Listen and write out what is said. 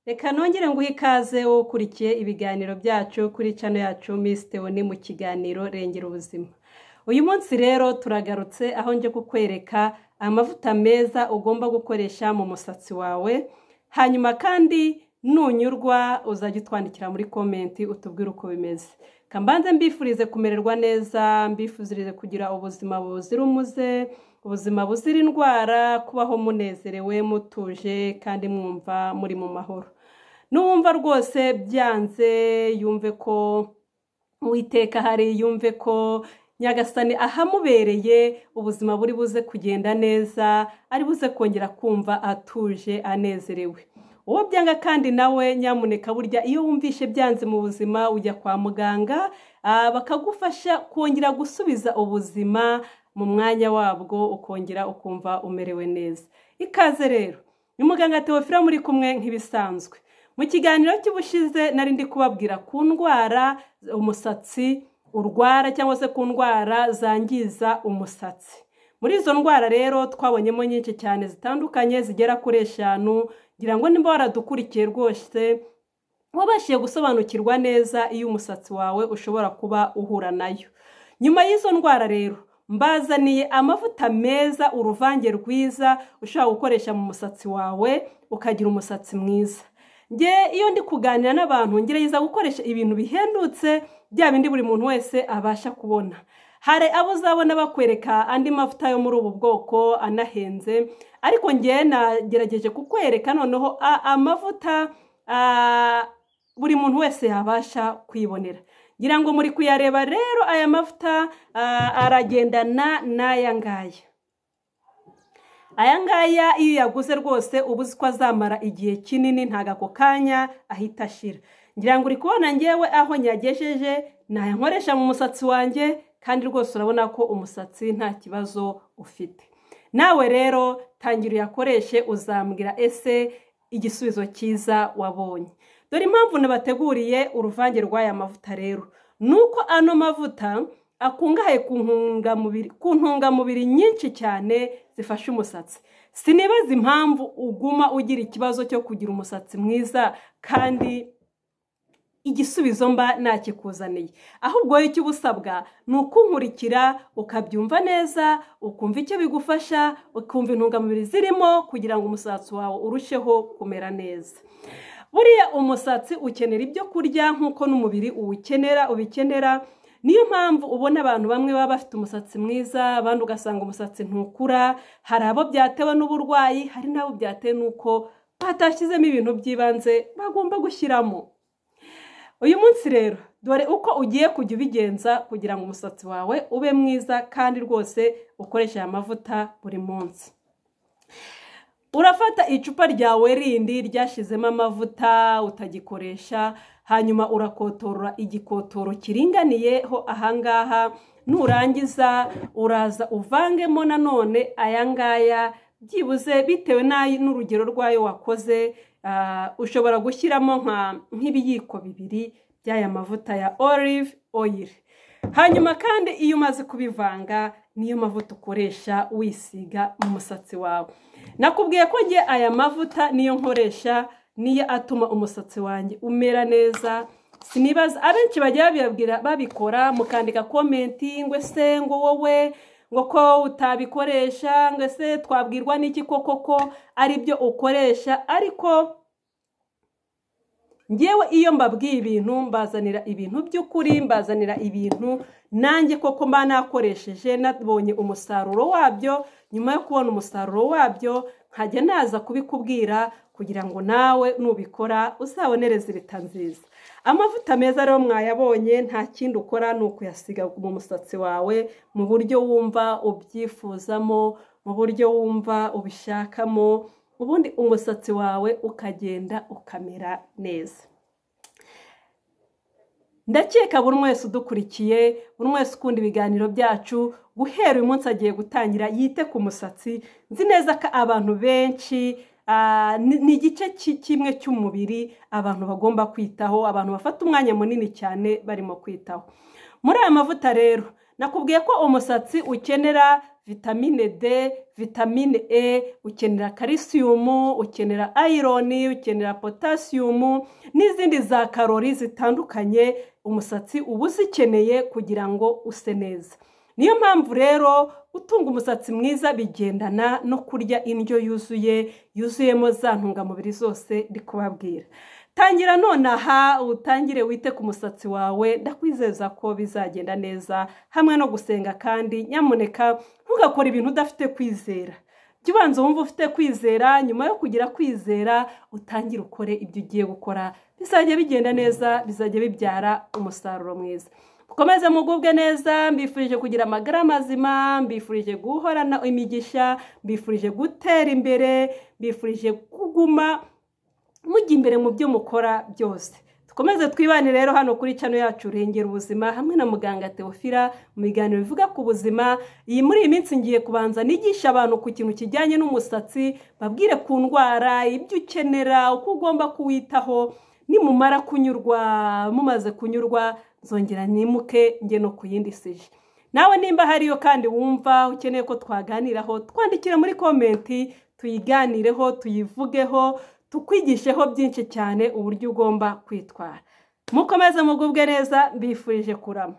Reka nongere nguhe ikaze wowe ukurikiye ibiganiro byacu kuri channel yacu Miss Theoni mu kiganiro Rengera Ubuzima. Uyu munsi rero turagarutse aho nje kukwereka amavuta meza ugomba gukoresha mu musatsi wawe. Hanyuma kandi nunyurwa uzajya utwandikira muri comment utubwire uko bimeze. Kambanze mbifurize kumererwa neza, mbifuzirize kugira ubuzima buzira umuze, ubuzima buzira indwara, kubaho munezerewe mutuje kandi mwumva muri mu mahoro. Nuwumva rwose byanze yumve ko Uwiteka hari, yumve ko Nyagasani ahamubereye ubuzima buri buze kugenda neza, ari buze kongera kumva atuje anezerewe. Uwo byanga kandi nawe nyamuneka burya iyo wumvishe byanze mu buzima ujya kwa muganga bakagufasha kongera gusubiza ubuzima mu mwanya wabwo ukongera ukumva umerewe neza. Ikaze rero ni muganga Theophila muri kumwe nk'ibisanzwe. Mu kiganiro cy'ubushize nari ndi kubabwira ku ndwara umusatsi urwara cyangwa se ku ndwara zangiza umusatsi. Muri izo ndwara rero twabonyemo nyinshi cyane zitandukanye zigera kuri 5, ngira ngo nimba waradukurikiye rwose wabashiye gusobanukirwa neza iyo umusatsi wawe ushobora kuba uhura nayo. Nyuma y'izo ndwara rero mbazaniye amavuta meza, uruvange rwiza ushobora gukoresha mu musatsi wawe ukagira umusatsi mwiza. Nge iyo ndi kuganira n'abantu ngerageza gukoresha ibintu bihendutse bya bindi buri muntu wese abasha kubona. Hari abo uzabona bakwereka andi mavuta yo muri ubu bwoko anahenze, ariko nge nagerageje kukwereka noneho amavuta buri muntu wese yabasha kwibonera. Ngira ngo muri kuyareba rero aya mavuta aragendana n'aya ngaya. Aya ngaya iyo yaguze rwose ubuzi ko azamara igihe kinini, ntago ako kanya ahita ashira. Ngira ngo uri kubona ngewe aho nyagejeje naya nkoresha mu musatsi wanjye, kandi rwose urabona ko umusatsi nta kibazo ufite. Nawe rero tangira uyakoreshe uzambwira ese igisubizo cyiza wabonye. Dore impamvu nabateguriye uruvange rw'aya mavuta rero nuko ano mavuta akungahaye ku ntungamubiri nyinshi cyane zifasha umusatsi. Sinibaza impamvu uguma ugira ikibazo cyo kugira umusatsi mwiza kandi igisubizo mba nakikuzaniye. Ahubwo icyo ubusabwa ni ukunkurikira ukabyumva neza, ukumva icyo bigufasha, ukumva intungamubiri zirimo kugira ngo umusatsi wawe urusheho kumera neza. Buriya umusatsi ukenera ibyo kurya nk'uko n'umubiri ubikenera. Niyo mpamvu ubona abantu bamwe baba bafite umusatsi mwiza, abandi ugasanga umusatsi ntukura. Hari abo byatewe n'uburwayi, hari nabo byatewe nuko batashyizemo ibintu by'ibanze bagomba gushyiramo. Uyu munsi rero dore uko ugiye kujya ubigenza kugira ngo umusatsi wawe ube mwiza kandi rwose ukoreshe aya mavuta buri munsi. Urafata icupa ryawe rindi ryashizemo amavuta utagikoresha, hanyuma urakotorora igikotoro kiringaniyeho ahangaha. Nurangiza uraza uvangemo nanone aya ngaya, byibuze bitewe n'urugero rwayo wakoze. Ushobora gushyiramo nk'ibiyiko 2 by'aya mavuta ya olive oil. Hanyuma kandi iyo umaze kubivanga niyo mavuta ukoresha wisiga mu musatsi wawe. Nakubwiye ko ngiye aya mavuta niyo nkoresha, niyo atuma umusatsi wanjye umera neza. Sinibaza abenshi bajya babikora mukandika comment ngo se ngo wowe ngo ko utabikoresha, ngo se twabwirwa n'iki koko ari byo ukoresha. Ariko ngewe iyo mbabwiye ibintu mbazanira ibintu by'ukuri, mbazanira ibintu nanjye koko mba nakoresheje nabonye umusaruro wabyo. Nyuma yo kubona umusaruro wabyo nkajya naza kubikubwira kugira ngo nawe nubikora uzabonere zirita nziza. Amavuta meza rero mwayabonye, nta kindi ukora ni ukuyasiga mu musatsi wawe mu buryo wumva ubyifuzamo, mu buryo wumva ubishakamo, ubundi umusatsi wawe ukagenda ukamera neza. Ndakeka buri wese udukurikiye, buri wese ukunda ibiganiro byacu, guhera uyu munsi agiye gutangira yite ku musatsi. Nzi neza ko abantu benshi ni igice kimwe cy'umubiri abantu bagomba kwitaho, abantu bafata umwanya munini cyane barimo kwitaho. Muri aya mavuta rero nakubwiye ko umusatsi ukenera vitamine D, vitamine E, ukenera calcium, ukenera iron, ukenera potassium n'izindi za karori zitandukanye umusatsi uba uzikeneye kugira ngo use neza. Niyo mpamvu rero utunga umusatsi mwiza bigendana no kurya indyo yuzuyemo za ntungamubiri zose ndi kubabwira. Tangira nonaha utangire wite ku musatsi wawe, ndakwizeza ko bizagenda neza hamwe no gusenga. Kandi nyamuneka ntugakora ibintu udafite kwizera. Jya ubanza wumva ufite kwizera, nyuma yo kugira kwizera utangire ukore ibyo ugiye gukora, bizajya bigenda neza, bizajya bibyara umusaruro mwiza. Mukomeze mugubwe neza, mbifurije kugira amagara mazima, mbifurije guhorana imigisha, mbifurije gutera imbere, mbifurije kuguma mujya imbere mu byo mukora byose. Dukomeze twibane rero hano kuri channel yacu Rengera Ubuzima hamwe na muganga Theophila mu biganiro bivuga ku buzima. Muri iyi minsi ngiye kubanza nigisha abantu ku kintu kijyanye n'umusatsi, babwire ku ndwara, ibyo ukenera, uko ugomba kuwitaho. Nimumara kunyurwa, mumaze kunyurwa, nzongera nimuke njye no ku yindi sije. Nawe nimba hariyo kandi wumva ukeneye ko twaganiraho, twandikire muri komenti tuyiganireho, tuyivugeho, tukwigisheho byinshi cyane uburyo ugomba kwitwara. Mukomeze mugubwe neza, mbifurije kurama.